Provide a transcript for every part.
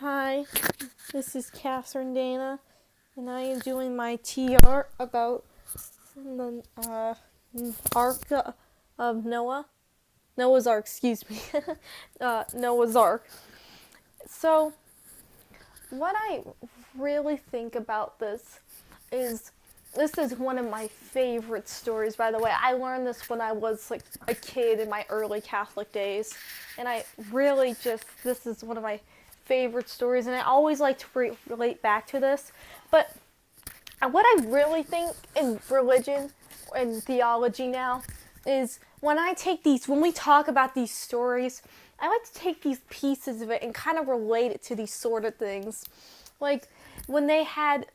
Hi, this is Katherine Dana, and I am doing my TR about the Ark of Noah. Noah's Ark, excuse me. Noah's Ark. So, what I really think about this is one of my favorite stories, by the way. I learned this when I was like a kid in my early Catholic days, and I really this is one of my favorite stories, and I always like to relate back to this. But what I really think in religion and theology now is when we talk about these stories, I like to take these pieces of it and kind of relate it to these sort of things. Like when they had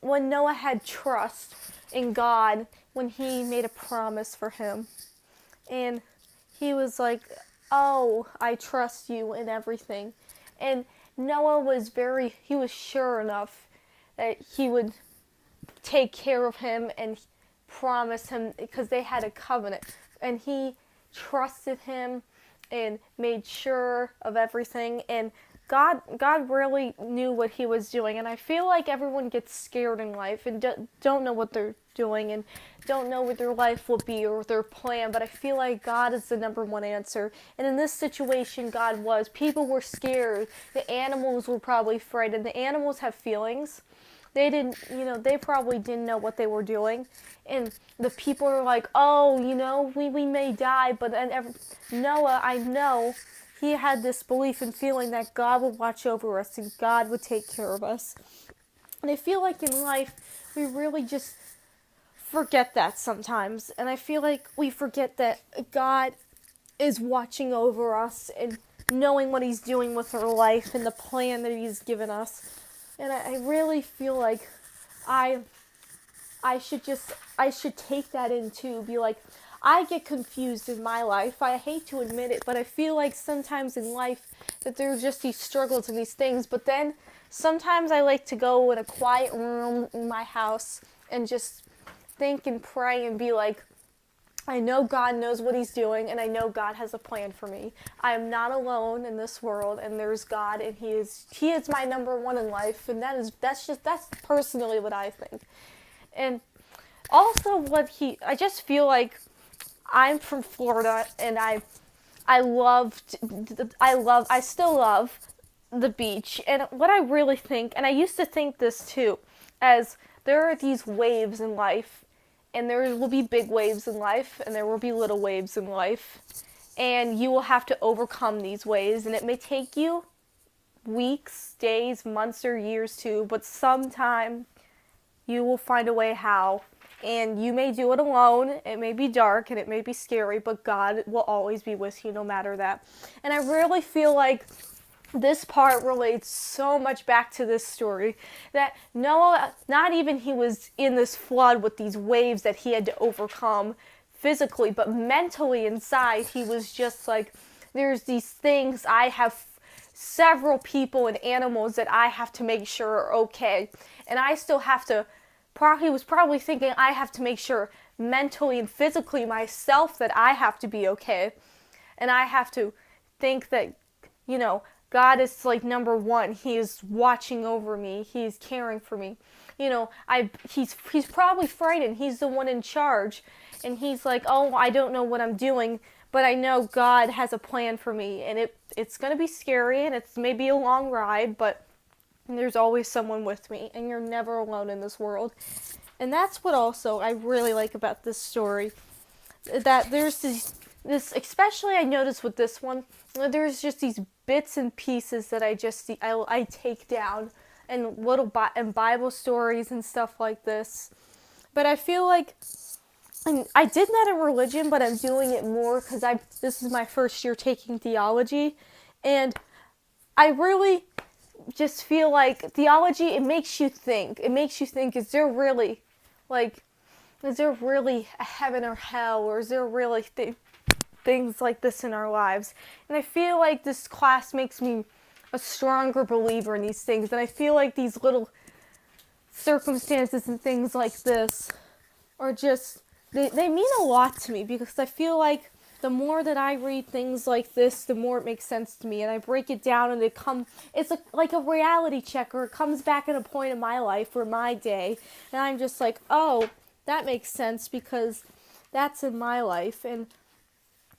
when Noah had trust in God when he made a promise for him. And he was like, "Oh, I trust you in everything." And Noah he was sure enough that he would take care of him and promise him because they had a covenant. And he trusted him and made sure of everything. And God really knew what he was doing. And I feel like everyone gets scared in life and don't know what they're doing and don't know what their life will be or their plan. But I feel like God is the number one answer. And in this situation, God was. People were scared. The animals were probably frightened. The animals have feelings. They probably didn't know what they were doing. And the people are like, "Oh, we may die." But then Noah, I know, he had this belief and feeling that God would watch over us and God would take care of us. And I feel like in life, we really just forget that sometimes. And I feel like we forget that God is watching over us and knowing what he's doing with our life and the plan that he's given us. And I really feel like I I should take that in too. Be like, I get confused in my life. I hate to admit it, but I feel like sometimes in life that there's just these struggles and these things. But then sometimes I like to go in a quiet room in my house and just think and pray and be like, I know God knows what he's doing, and I know God has a plan for me. I am not alone in this world, and there's God, and he is my number one in life, and that's personally what I think. And also I just feel like I'm from Florida, and I still love the beach. And what I really think, and I used to think this too, as there are these waves in life, and there will be big waves in life, and there will be little waves in life, and you will have to overcome these waves, and it may take you weeks, days, months, or years too, but sometime you will find a way how. And you may do it alone. It may be dark and it may be scary, but God will always be with you no matter that. And I really feel like this part relates so much back to this story that Noah, not even he was in this flood with these waves that he had to overcome physically, but mentally inside, he was just like, there's these things I have several people and animals that I have to make sure are okay. And I still have to, he was probably thinking, I have to make sure mentally and physically myself that I have to be okay. And I have to think that, God is like number one. He is watching over me. He's caring for me. He's probably frightened. He's the one in charge. And he's like, "Oh, I don't know what I'm doing, but I know God has a plan for me, and it's going to be scary, and it's maybe a long ride, but there's always someone with me, and you're never alone in this world." And that's what also I really like about this story, that there's this especially I noticed with this one, there's just these bits and pieces that I take down and and Bible stories and stuff like this. But I feel like, and I did that in religion, but I'm doing it more because this is my first year taking theology, and I really just feel like theology, it makes you think. It makes you think, is there really a heaven or hell, or is there really things like this in our lives? And I feel like this class makes me a stronger believer in these things, and I feel like these little circumstances and things like this are just, they mean a lot to me, because I feel like the more that I read things like this, the more it makes sense to me, and I break it down, and it's like a reality checker. It comes back at a point in my life or my day, and I'm just like, oh, that makes sense because that's in my life, and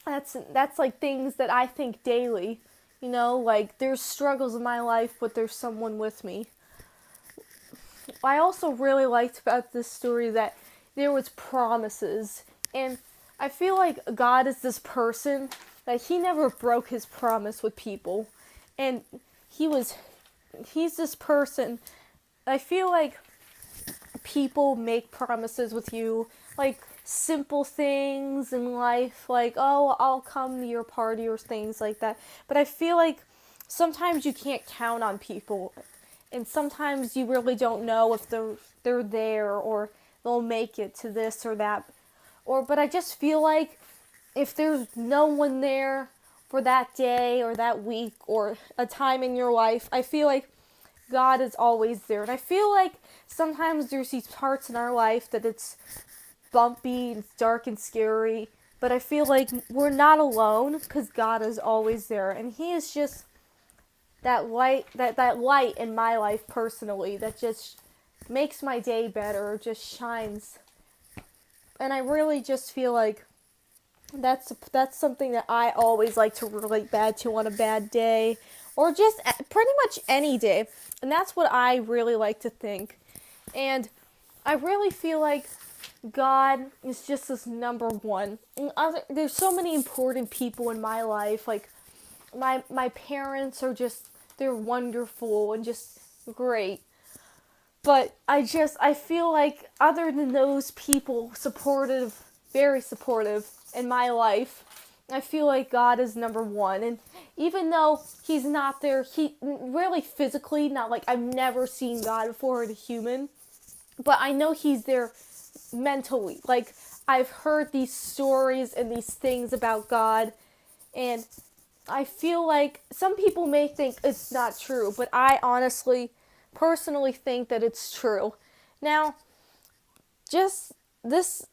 that's like things that I think daily. Like there's struggles in my life, but there's someone with me. I also really liked about this story that there was promises, and I feel like God is this person that he never broke his promise with people, and he's this person. I feel like people make promises with you, like simple things in life, like, oh, I'll come to your party or things like that. But I feel like sometimes you can't count on people, and sometimes you really don't know if they're there or they'll make it to this or that. But I just feel like if there's no one there for that day or that week or a time in your life, I feel like God is always there. And I feel like sometimes there's these parts in our life that it's bumpy and dark and scary, but I feel like we're not alone because God is always there, and he is just that light, that light in my life personally that just makes my day better, just shines. And I really just feel like that's something that I always like to relate bad to on a bad day, or just pretty much any day. And that's what I really like to think. And I really feel like God is just this number one. There's so many important people in my life. Like my parents are just, they're wonderful and just great. But I feel like other than those people, supportive, very supportive in my life, I feel like God is number one. And even though he's not there, he really physically, not like I've never seen God before in a human, but I know he's there mentally. Like I've heard these stories and these things about God, and I feel like some people may think it's not true, but I honestly, personally think that it's true. Now, just this,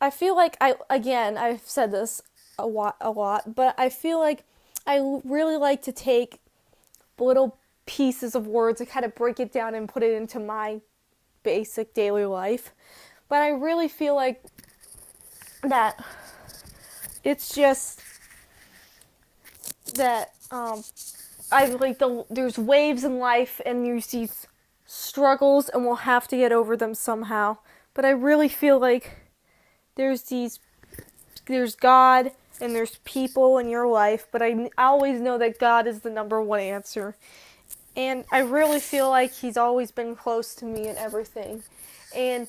I feel like I've said this a lot, but I feel like I really like to take little pieces of words and kind of break it down and put it into my basic daily life. But I really feel like that it's just that I like there's waves in life and there's these struggles and we'll have to get over them somehow. But I really feel like there's God and there's people in your life, but I always know that God is the number one answer. And I really feel like he's always been close to me and everything. And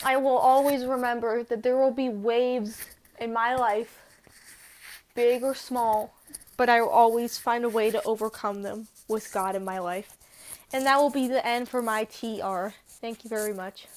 I will always remember that there will be waves in my life, big or small, but I will always find a way to overcome them with God in my life. And that will be the end for my TR. Thank you very much.